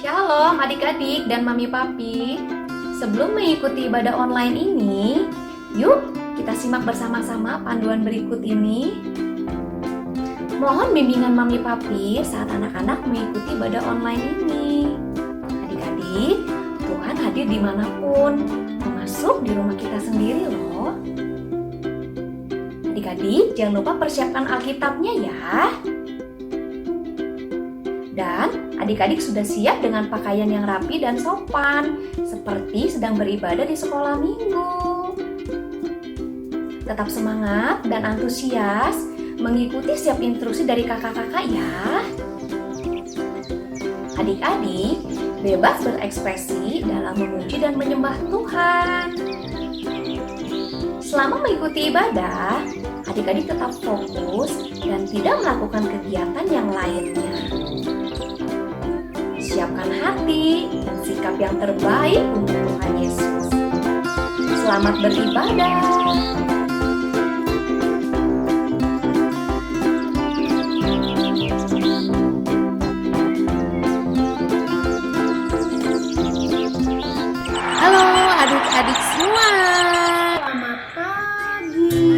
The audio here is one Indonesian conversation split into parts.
Shalom adik-adik dan mami papi. Sebelum mengikuti ibadah online ini, yuk kita simak bersama-sama panduan berikut ini. Mohon bimbingan mami papi saat anak-anak mengikuti ibadah online ini. Adik-adik, Tuhan hadir dimanapun, termasuk di rumah kita sendiri loh. Adik-adik, jangan lupa persiapkan Alkitabnya ya. Dan adik-adik sudah siap dengan pakaian yang rapi dan sopan, seperti sedang beribadah di sekolah minggu. Tetap semangat dan antusias mengikuti setiap instruksi dari kakak-kakak ya. Adik-adik bebas berekspresi dalam memuji dan menyembah Tuhan. Selama mengikuti ibadah, adik-adik tetap fokus dan tidak melakukan kegiatan yang lainnya. Siapkan hati dan sikap yang terbaik untuk Tuhan Yesus. Selamat beribadah. Halo adik-adik semua. Selamat pagi.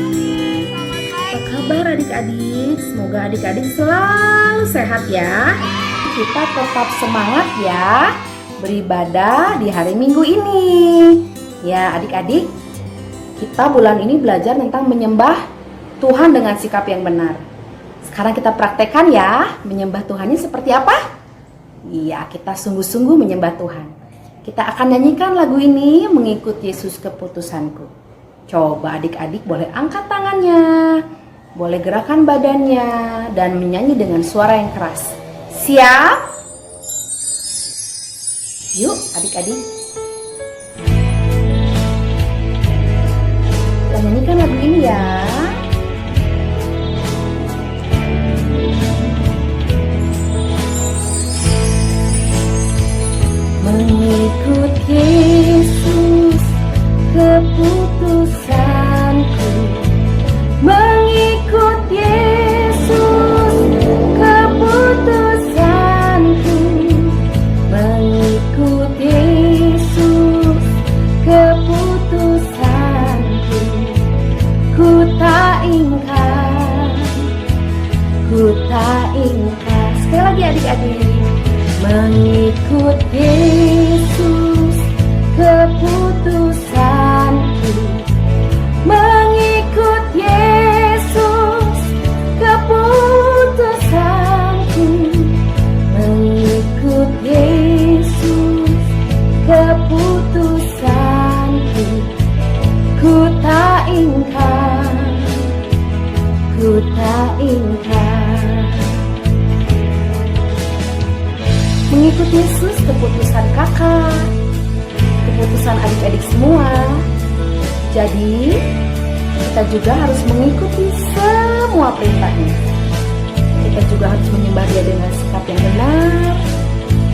Apa kabar adik-adik? Semoga adik-adik selalu sehat ya. Kita tetap semangat ya beribadah di hari Minggu ini. Ya adik-adik, kita bulan ini belajar tentang menyembah Tuhan dengan sikap yang benar. Sekarang kita praktekkan ya, menyembah Tuhannya seperti apa? Iya, kita sungguh-sungguh menyembah Tuhan. Kita akan nyanyikan lagu ini, Mengikut Yesus Keputusanku. Coba adik-adik boleh angkat tangannya, boleh gerakan badannya, dan menyanyi dengan suara yang keras. Siap? Yuk adik-adik, kita nyanyikan lagu ini ya. Mengikut Yesus keputusanku, mengikut Yesus keputusanku, mengikut Yesus keputusanku, ku tak ingkar, ku tak ingkar. Sekali lagi adik-adik, mengikut Yesus keputusanku, mengikut Yesus keputusanku, mengikut Yesus keputusanku, ku tak ingkar, ku tak ingkar. Mengikut Yesus keputusan kakak, keputusan adik-adik semua. Jadi kita juga harus mengikuti semua perintahnya. Kita juga harus menyembah Dia dengan sikap yang benar.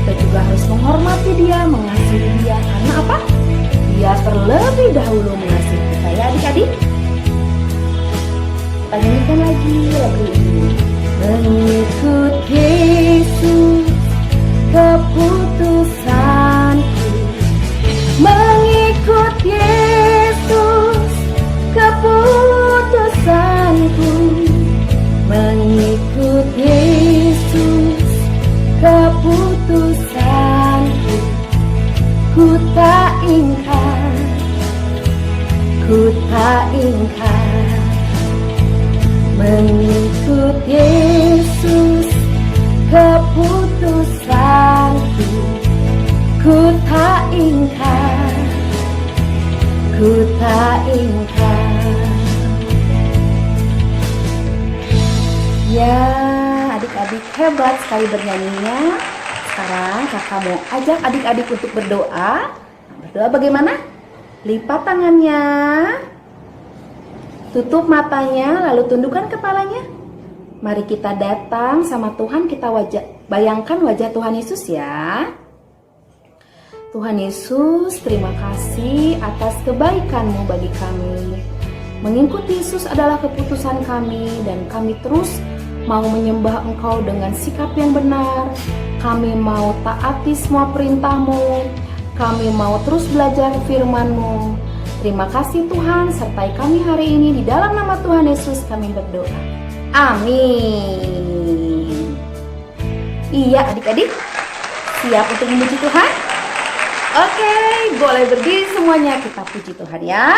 Kita juga harus menghormati Dia, mengasihi Dia. Karena apa? Dia terlebih dahulu mengasihi kita ya adik-adik. Kita nyanyikan lagi lagu ini. Mengikut Yesus keputusanku, mengikut Yesus keputusanku, mengikut Yesus keputusanku, ku tak ingkar, ku tak ingkar. Mengikut Yesus keputusanku, ku tak ingkar, ku tak ingkar. Ya, adik-adik hebat sekali bernyanyinya. Sekarang kakak mau ajak adik-adik untuk berdoa. Berdoa bagaimana? Lipat tangannya, tutup matanya, lalu tundukkan kepalanya. Mari kita datang sama Tuhan, kita bayangkan wajah Tuhan Yesus ya. Tuhan Yesus, terima kasih atas kebaikan-Mu bagi kami. Mengikuti Yesus adalah keputusan kami dan kami terus mau menyembah Engkau dengan sikap yang benar. Kami mau taati semua perintah-Mu. Kami mau terus belajar firman-Mu. Terima kasih Tuhan, sertai kami hari ini. Di dalam nama Tuhan Yesus kami berdoa. Amin. Iya adik-adik, siap untuk memuji Tuhan? Oke, boleh berdiri semuanya, kita puji Tuhan ya.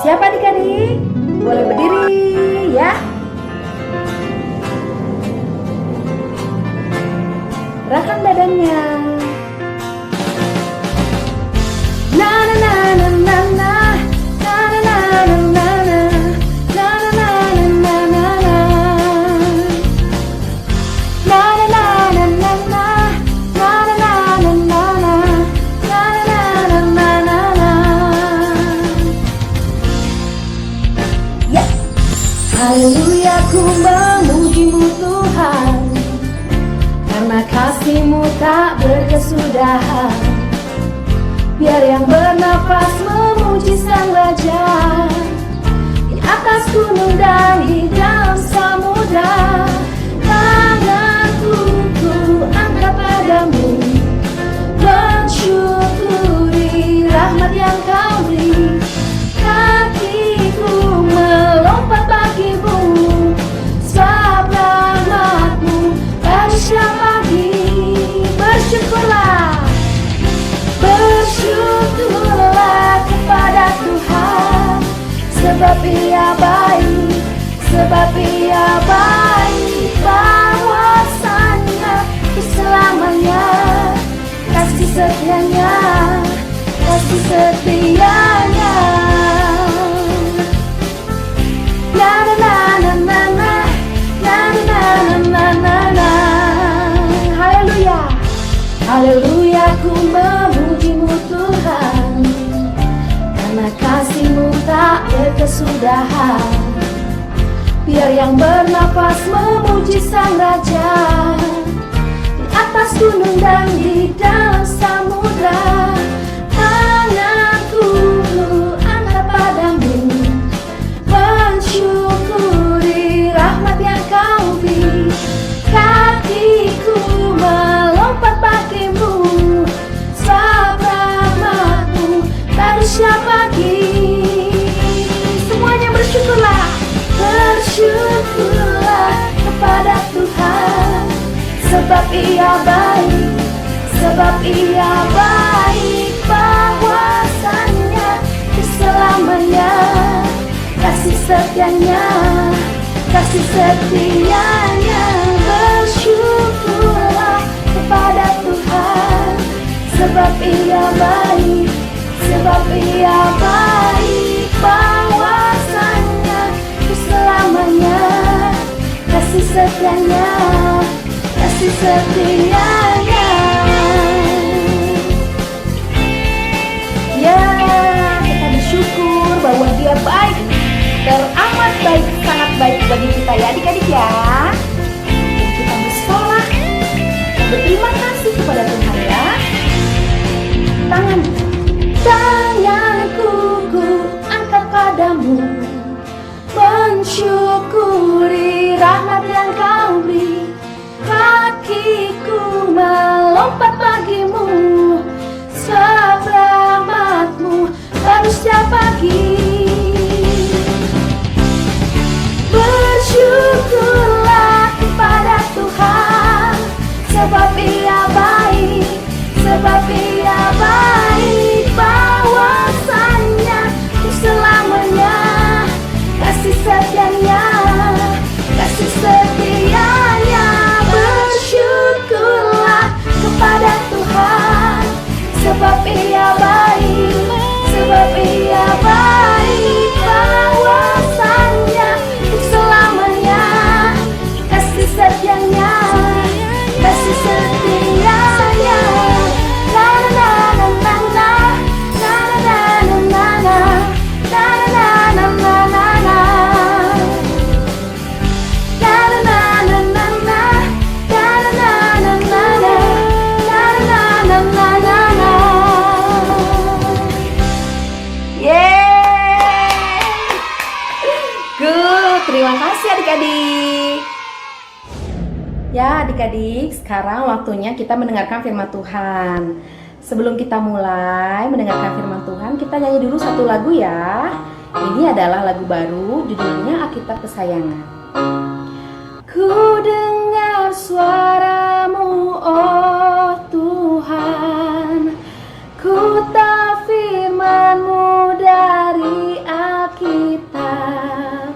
Siap adik-adik? Boleh berdiri ya. Gerakan badannya. Na na na na na na na na na na na na na na na na. Haleluya, ku memuji-Mu Tuhan, karena kasih-Mu tak berkesudahan. Biar yang bernafas memuji Sang Raja, di atas gunung dan di dalam samudra. Tanganku ku angkat padamu, mensyukuri rahmat yang Kau beri. Kakiku melompat bagimu, sebab rahmat-Mu baru setiap pagi. Bersyukurlah, bersyukurlah kepada Tuhan, sebab Ia baik, sebab Ia baik. Bahwasanya selamanya kasih setianya, kasih setianya. Na na na na na na na na na na na. Haleluya, haleluya, ku memuji-Mu Tuhan, karena kasih-Mu tak berkesudahan. Biar yang bernafas memuji Sang Raja, di atas gunung dan di dalam samudra. Tanganku angkat padamu, mensyukuri rahmat yang Kau beri. Kakiku melompat bagimu, sebab rahmat-Mu baru setiap pagi. Semuanya bersyukurlah, bersyukurlah kepada Tuhan, sebab Ia baik, sebab Ia baik. Bahwasanya selamanya kasih setianya, kasih setianya. Bersyukurlah kepada Tuhan, sebab Ia baik, sebab Ia baik. Bahwasanya selamanya kasih setianya, kasih setianya. Ya, kita bersyukur bahwa Dia baik, teramat baik, sangat baik bagi kita ya adik-adik ya. Dan kita bersolah dan berterima kasih kepada Tuhan ya. Tanganku ku angkat padamu, mensyukuri rahmat yang Kau beri. Kakiku melompat bagimu, sebab rahmat-Mu baru setiap pagi. Bersyukurlah kepada Tuhan, sebab Ia baik, sebab Ia baik. Bahwasanya selamanya kasih setianya, kasih setianya. Bersyukurlah kepada Tuhan, sebab Ia baik, sebab Ia baik. Bahwasanya selamanya kasih setianya, kasih setianya. Na na na na na adik-adik. Ya adik-adik, sekarang waktunya kita mendengarkan firman Tuhan. Sebelum kita mulai mendengarkan firman Tuhan, kita nyanyi dulu satu lagu ya. Ini adalah lagu baru, judulnya Alkitab Kesayangan. Ku dengar suaramu, oh Tuhan. Ku tahu firman-Mu dari Alkitab.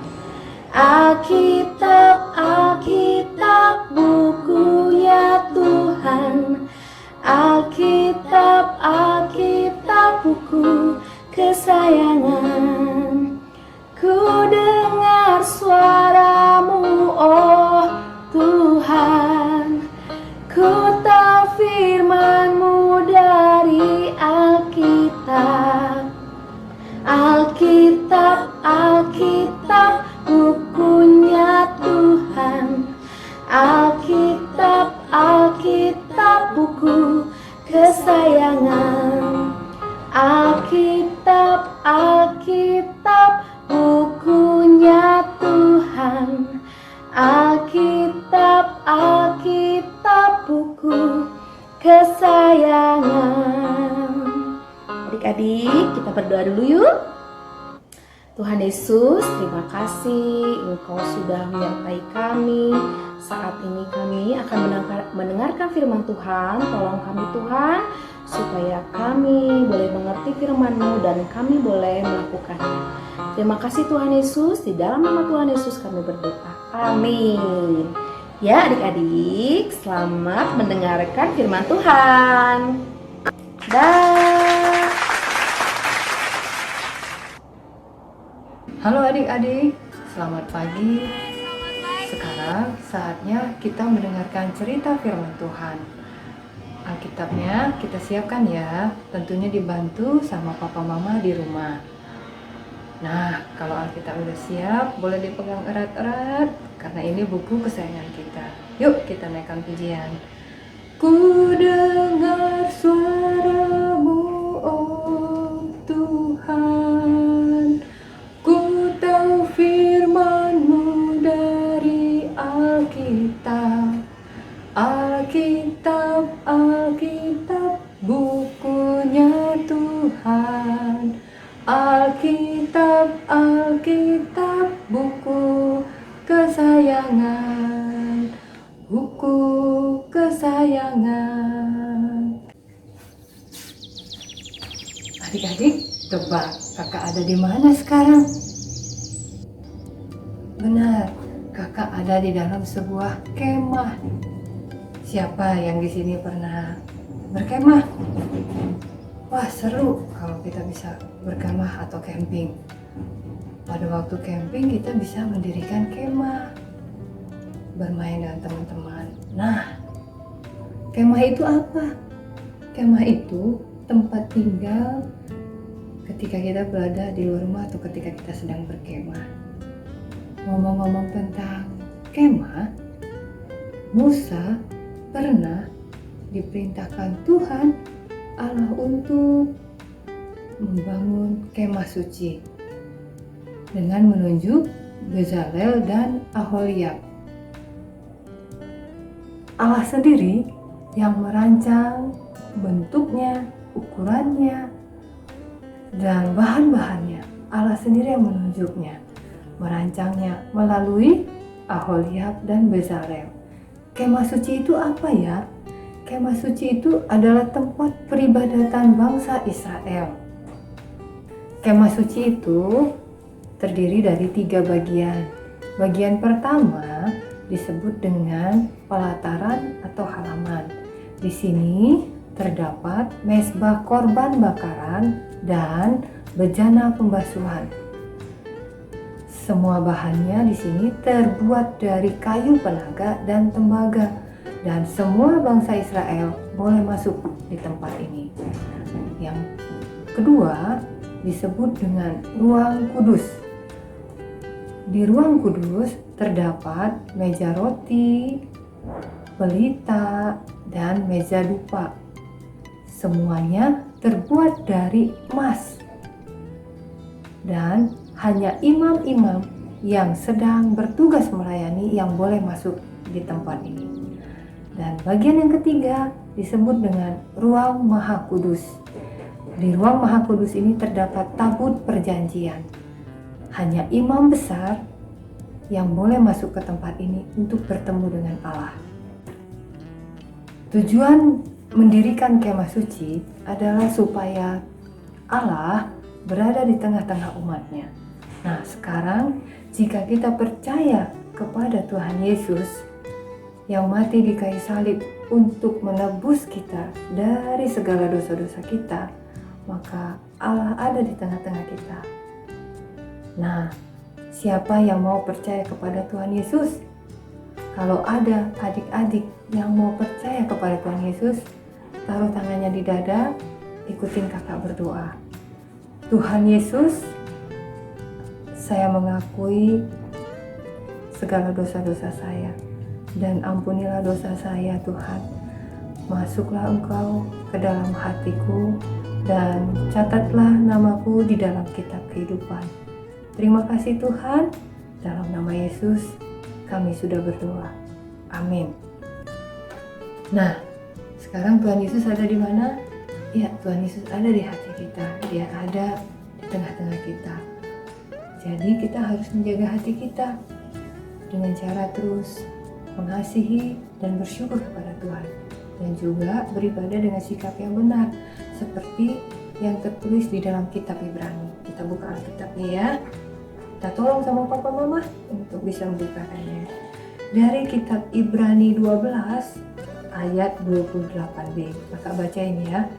Alkitab, Alkitab, bukunya Tuhan. Alkitab, Alkitab, buku kesayangan. Ku dengar suaramu, oh Tuhan. Ku tahu firman-Mu dari Alkitab. Alkitab, Alkitab, bukunya Tuhan. Alkitab, Alkitab, buku kesayangan. Alkitab, Alkitab, bukunya Tuhan. Alkitab, Alkitab, buku kesayangan. Adik-adik, kita berdoa dulu yuk. Tuhan Yesus, terima kasih Engkau sudah menyertai kami. Saat ini kami akan mendengarkan firman Tuhan. Tolong kami Tuhan, supaya kami boleh mengerti firman-Mu dan kami boleh melakukannya. Terima kasih Tuhan Yesus, di dalam nama Tuhan Yesus kami berdoa. Amin. Ya adik-adik, selamat mendengarkan firman Tuhan. Dah. Halo adik-adik, selamat pagi. Sekarang saatnya kita mendengarkan cerita firman Tuhan. Alkitabnya kita siapkan ya, tentunya dibantu sama papa mama di rumah. Nah, kalau Alkitab udah siap, boleh dipegang erat-erat, karena ini buku kesayangan kita. Yuk kita naikkan pujian. Ku dengar suara-Mu, oh Tuhan. Ku tahu firman-Mu dari Alkitab. Alkitab, Alkitab, bukunya Tuhan. Alkitab, Alkitab, buku kesayangan. Buku kesayangan. Adik-adik, tebak kakak ada di mana sekarang? Benar, kakak ada di dalam sebuah kemah. Siapa yang di sini pernah berkemah? Wah, seru kalau kita bisa berkemah atau camping. Pada waktu camping kita bisa mendirikan kemah, bermain dengan teman-teman. Nah, kemah itu apa? Kemah itu tempat tinggal ketika kita berada di luar rumah atau ketika kita sedang berkemah. Ngomong-ngomong tentang kemah, Musa pernah diperintahkan Tuhan Allah untuk membangun kemah suci dengan menunjuk Bezalel dan Aholiab. Allah sendiri yang merancang bentuknya, ukurannya, dan bahan-bahannya. Allah sendiri yang menunjuknya, merancangnya melalui Aholiab dan Bezalel. Kemah suci itu apa ya? Kemah suci itu adalah tempat peribadatan bangsa Israel. Kemah suci itu terdiri dari 3 bagian. Bagian pertama disebut dengan pelataran atau halaman. Di sini terdapat mezbah korban bakaran dan bejana pembasuhan. Semua bahannya di sini terbuat dari kayu penaga dan tembaga, dan semua bangsa Israel boleh masuk di tempat ini. Yang kedua disebut dengan ruang kudus. Di ruang kudus terdapat meja roti, pelita, dan meja dupa. Semuanya terbuat dari emas. Dan hanya imam-imam yang sedang bertugas melayani yang boleh masuk di tempat ini. Dan bagian yang ketiga disebut dengan ruang Maha Kudus. Di ruang Maha Kudus ini terdapat tabut perjanjian. Hanya imam besar yang boleh masuk ke tempat ini untuk bertemu dengan Allah. Tujuan mendirikan kemah suci adalah supaya Allah berada di tengah-tengah umatnya. Nah, sekarang jika kita percaya kepada Tuhan Yesus yang mati di kayu salib untuk menebus kita dari segala dosa-dosa kita, maka Allah ada di tengah-tengah kita. Nah, siapa yang mau percaya kepada Tuhan Yesus? Kalau ada adik-adik yang mau percaya kepada Tuhan Yesus, taruh tangannya di dada, ikutin kakak berdoa. Tuhan Yesus, saya mengakui segala dosa-dosa saya, dan ampunilah dosa saya Tuhan. Masuklah Engkau ke dalam hatiku, dan catatlah namaku di dalam kitab kehidupan. Terima kasih Tuhan, dalam nama Yesus kami sudah berdoa. Amin. Nah, sekarang Tuhan Yesus ada di mana? Ya, Tuhan Yesus ada di hati kita. Dia ada di tengah-tengah kita. Jadi kita harus menjaga hati kita dengan cara terus mengasihi dan bersyukur kepada Tuhan. Dan juga beribadah dengan sikap yang benar, seperti yang tertulis di dalam kitab Ibrani. Kita buka Alkitabnya ya. Kita tolong sama papa mama untuk bisa membukakannya. Dari kitab Ibrani 12 ayat 28b. Kakak bacain ya.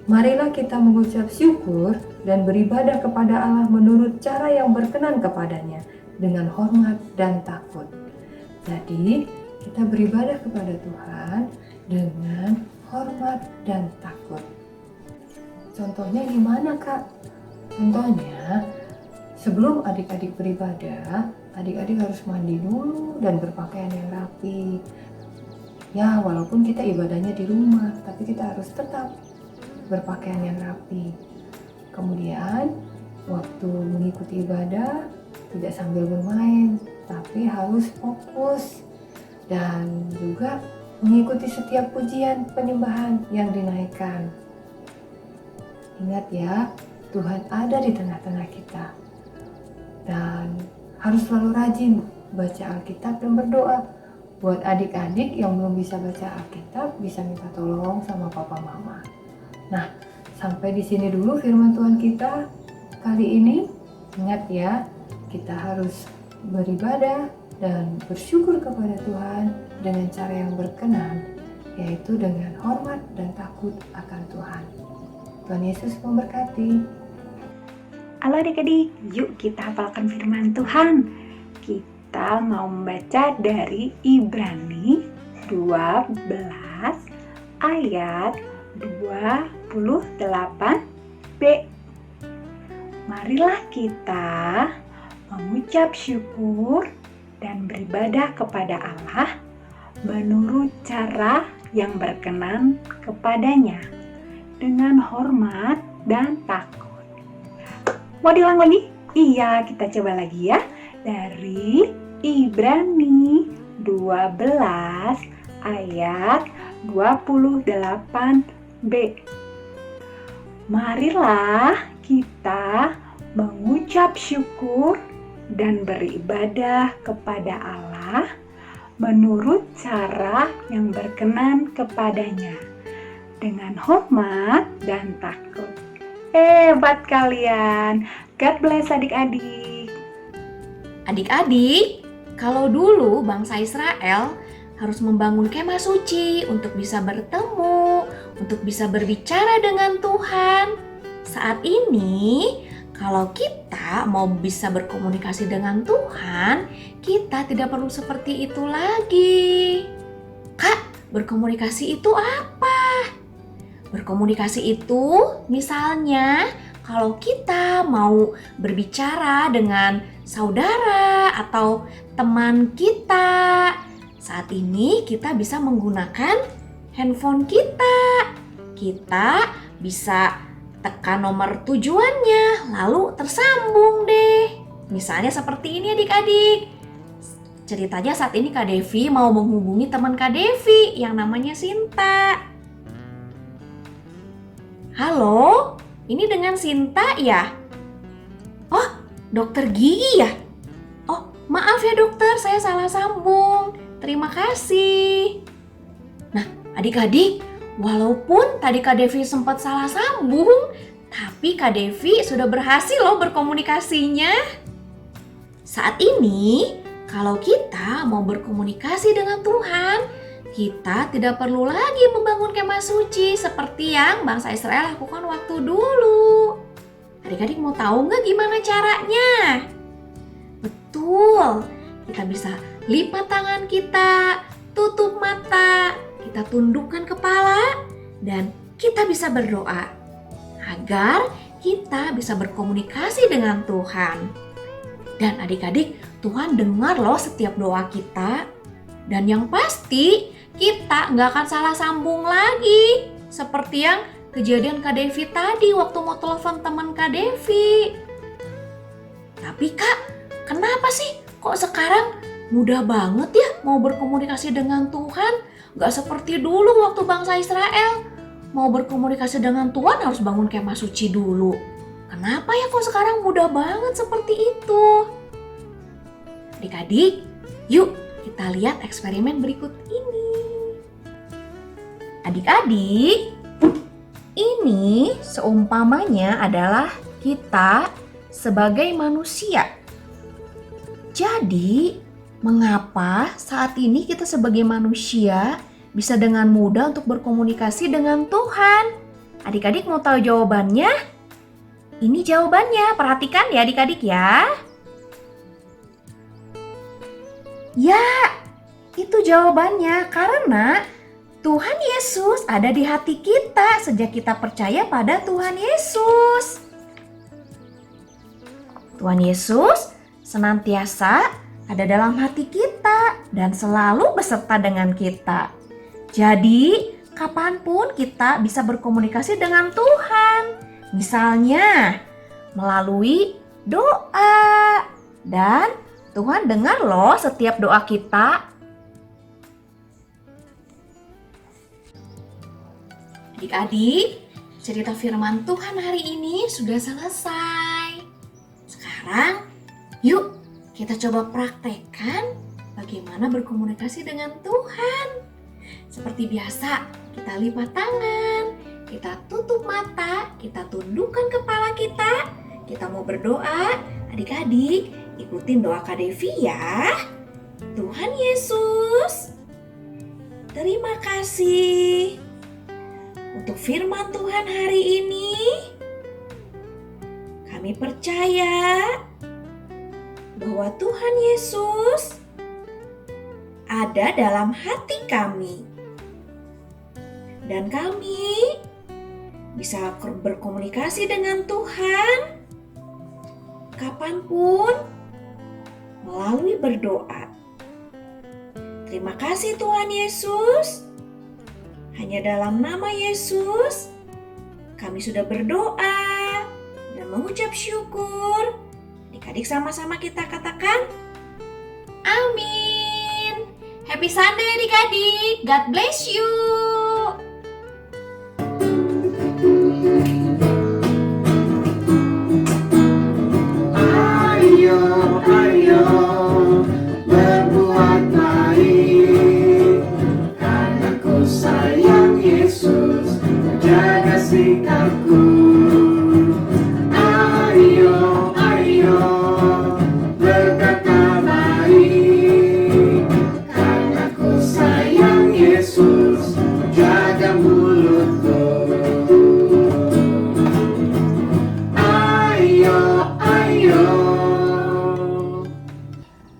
Marilah kita mengucap syukur dan beribadah kepada Allah menurut cara yang berkenan kepadanya dengan hormat dan takut. Jadi kita beribadah kepada Tuhan dengan hormat dan takut. Contohnya gimana Kak? Contohnya, sebelum adik-adik beribadah, adik-adik harus mandi dulu dan berpakaian yang rapi. Ya, walaupun kita ibadahnya di rumah, tapi kita harus tetap berpakaian yang rapi. Kemudian, waktu mengikuti ibadah, tidak sambil bermain, tapi harus fokus. Dan juga mengikuti setiap pujian penyembahan yang dinaikkan. Ingat ya, Tuhan ada di tengah-tengah kita. Dan harus selalu rajin baca Alkitab dan berdoa. Buat adik-adik yang belum bisa baca Alkitab, bisa minta tolong sama papa mama. Nah, sampai di sini dulu firman Tuhan kita kali ini. Ingat ya, kita harus beribadah dan bersyukur kepada Tuhan dengan cara yang berkenan, yaitu dengan hormat dan takut akan Tuhan. Tuhan Yesus memberkati. Halo adik-adik, yuk kita hafalkan firman Tuhan. Kita mau membaca dari Ibrani 12 ayat 28b. Marilah kita mengucap syukur dan beribadah kepada Allah menurut cara yang berkenan kepadanya dengan hormat dan takut. Mau diulang lagi? Iya, kita coba lagi ya. Dari Ibrani 12 ayat 28b. Marilah kita mengucap syukur dan beribadah kepada Allah menurut cara yang berkenan kepadanya dengan hormat dan takut. Hebat kalian. God bless adik-adik. Adik-adik, kalau dulu bangsa Israel harus membangun kemah suci untuk bisa bertemu, untuk bisa berbicara dengan Tuhan. Saat ini, kalau kita mau bisa berkomunikasi dengan Tuhan, kita tidak perlu seperti itu lagi. Kak, berkomunikasi itu apa? Berkomunikasi itu misalnya kalau kita mau berbicara dengan saudara atau teman kita. Saat ini kita bisa menggunakan handphone kita. Kita bisa tekan nomor tujuannya, lalu tersambung deh. Misalnya seperti ini adik-adik. Ceritanya saat ini Kak Devi mau menghubungi teman Kak Devi yang namanya Sinta. Halo, ini dengan Sinta ya? Oh, dokter gigi ya? Oh, maaf ya dokter, saya salah sambung. Terima kasih. Nah, adik-adik, walaupun tadi Kak Devi sempat salah sambung, tapi Kak Devi sudah berhasil loh berkomunikasinya. Saat ini, kalau kita mau berkomunikasi dengan Tuhan, kita tidak perlu lagi membangun kemah suci seperti yang bangsa Israel lakukan waktu dulu. Adik-adik mau tahu nggak gimana caranya? Betul, kita bisa lipat tangan kita, tutup mata, kita tundukkan kepala, dan kita bisa berdoa agar kita bisa berkomunikasi dengan Tuhan. Dan adik-adik, Tuhan dengar loh setiap doa kita. Dan yang pasti, kita nggak akan salah sambung lagi. Seperti yang kejadian Kak Devi tadi waktu mau telepon teman Kak Devi. Tapi Kak, kenapa sih kok sekarang mudah banget ya mau berkomunikasi dengan Tuhan? Nggak seperti dulu waktu bangsa Israel. Mau berkomunikasi dengan Tuhan harus bangun kemah suci dulu. Kenapa ya kok sekarang mudah banget seperti itu? Adik-adik, yuk kita lihat eksperimen berikut ini. Adik-adik, ini seumpamanya adalah kita sebagai manusia. Jadi, mengapa saat ini kita sebagai manusia bisa dengan mudah untuk berkomunikasi dengan Tuhan? Adik-adik mau tahu jawabannya? Ini jawabannya, perhatikan ya adik-adik ya. Ya, itu jawabannya karena Tuhan Yesus ada di hati kita sejak kita percaya pada Tuhan Yesus. Tuhan Yesus senantiasa ada dalam hati kita dan selalu beserta dengan kita. Jadi, kapanpun kita bisa berkomunikasi dengan Tuhan. Misalnya, melalui doa. Dan Tuhan dengar loh setiap doa kita. Adik-adik, cerita firman Tuhan hari ini sudah selesai. Sekarang, yuk kita coba praktekkan bagaimana berkomunikasi dengan Tuhan. Seperti biasa, kita lipat tangan, kita tutup mata, kita tundukkan kepala kita mau berdoa. Adik-adik, ikutin doa Kak Devi ya. Tuhan Yesus, terima kasih untuk firman Tuhan hari ini. Kami percaya bahwa Tuhan Yesus ada dalam hati kami. Dan kami bisa berkomunikasi dengan Tuhan kapanpun melalui berdoa. Terima kasih Tuhan Yesus. Hanya dalam nama Yesus kami sudah berdoa dan mengucap syukur. Adik-adik sama-sama kita katakan amin. Happy Sunday adik-adik. God bless you.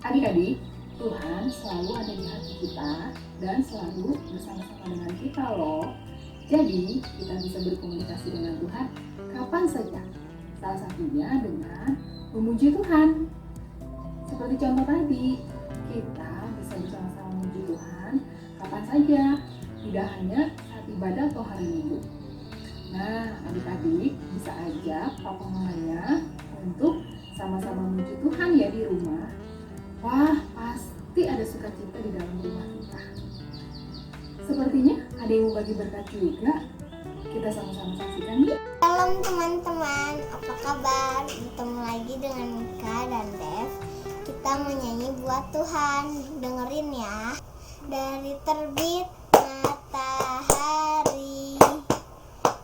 Adik-adik, Tuhan selalu ada di hati kita dan selalu bersama-sama dengan kita loh. Jadi, kita bisa berkomunikasi dengan Tuhan kapan saja. Salah satunya dengan memuji Tuhan. Seperti contoh tadi, kita bisa bersama-sama memuji Tuhan kapan saja, tidak hanya saat ibadah atau hari Minggu. Nah, adik-adik bisa ajak papa mamanya untuk sama-sama memuji Tuhan ya di rumah, wah pasti ada sukacita di dalam rumah kita. Sepertinya ada yang mau bagi berkat juga. Kita sama-sama saksikan yuk. Shalom teman-teman, apa kabar? Bertemu lagi dengan Mika dan Dev. Kita mau nyanyi buat Tuhan. Dengerin ya. Dari terbit matahari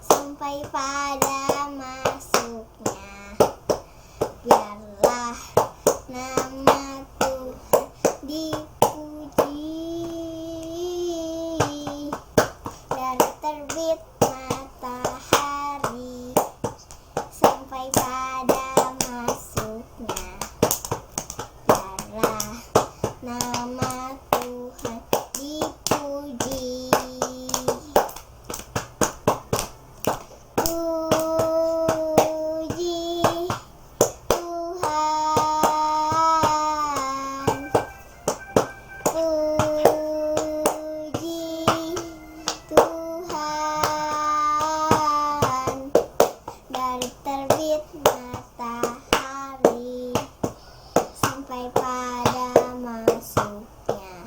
sampai pada masuknya, biarlah nama Tuhan dipuji. Dari terbit matahari sampai pada masuknya, biarlah nama Tuhan dipuji. Puji Tuhan, puji Tuhan. Dari terbit matahari sampai pada masuknya,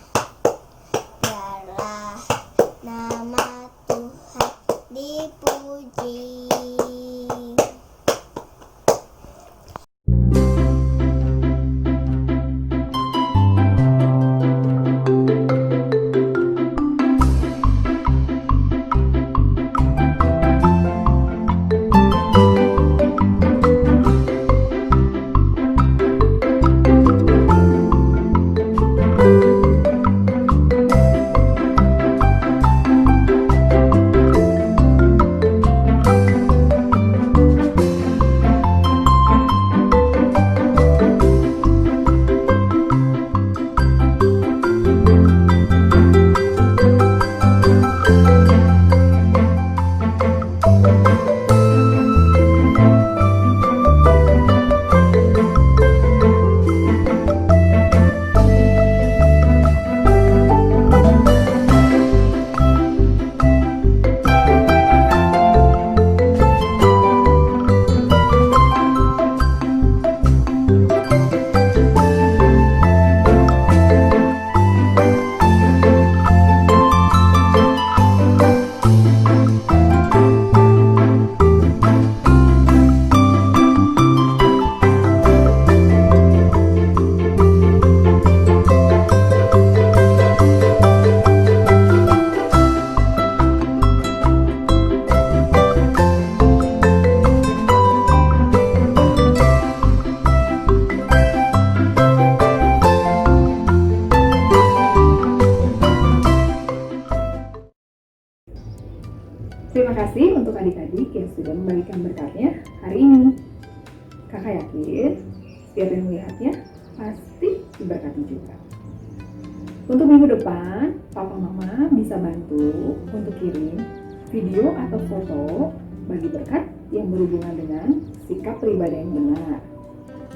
biarlah nama Tuhan dipuji. Terima kasih untuk adik-adik yang sudah membagikan berkatnya hari ini. Kakak yakin setiap yang melihatnya pasti diberkati juga. Untuk minggu depan, Papa Mama bisa bantu untuk kirim video atau foto bagi berkat yang berhubungan dengan sikap beribadah yang benar.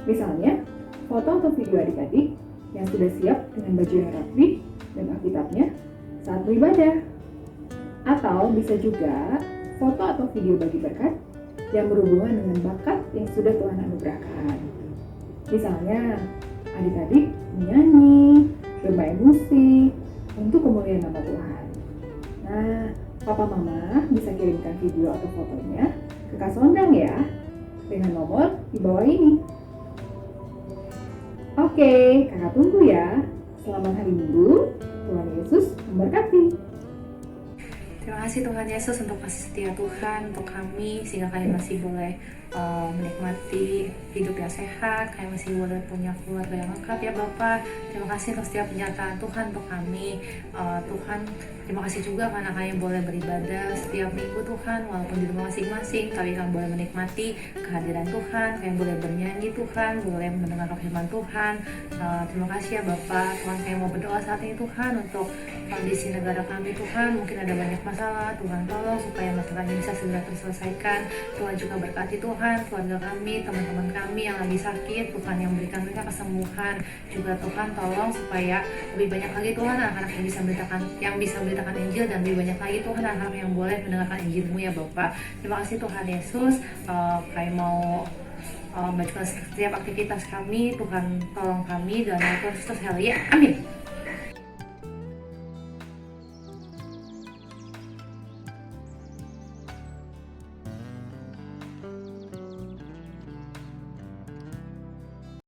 Misalnya, foto atau video adik-adik yang sudah siap dengan baju yang rapi dan Alkitabnya saat beribadah. Atau bisa juga foto atau video bagi berkat yang berhubungan dengan bakat yang sudah Tuhan anugerahkan. Misalnya, adik-adik menyanyi, bermain musik, untuk kemuliaan nama Tuhan. Nah, Papa Mama bisa kirimkan video atau fotonya ke Kak Sondang ya, dengan nomor di bawah ini. Oke, kakak tunggu ya. Selamat hari Minggu, Tuhan Yesus memberkati. Terima kasih Tuhan Yesus untuk kasih setia Tuhan untuk kami, sehingga kami masih boleh menikmati hidup yang sehat, kami masih boleh punya keluarga yang lengkap ya Bapak. Terima kasih untuk setiap penyertaan Tuhan untuk kami. Tuhan, terima kasih juga karena kami boleh beribadah setiap minggu Tuhan, walaupun di rumah masing-masing, tapi kami boleh menikmati kehadiran Tuhan, kami boleh bernyanyi Tuhan, boleh mendengar firman Tuhan. Terima kasih ya Bapak. Tuhan, kami mau berdoa saat ini Tuhan untuk kondisi negara kami Tuhan, mungkin ada banyak masalah. Tuhan tolong supaya masalahnya bisa segera terselesaikan. Tuhan juga berkati Tuhan keluarga kami, teman-teman kami yang lagi sakit, Tuhan yang berikan mereka kesembuhan. Juga Tuhan tolong supaya lebih banyak lagi Tuhan anak-anak yang bisa memberitakan Injil, dan lebih banyak lagi Tuhan anak-anak yang boleh mendengarkan Injil-Mu ya Bapak. Terima kasih Tuhan Yesus. Kami mau melanjutkan setiap aktivitas kami. Tuhan tolong kami dalam nama Kristus. Haleluya. Amin.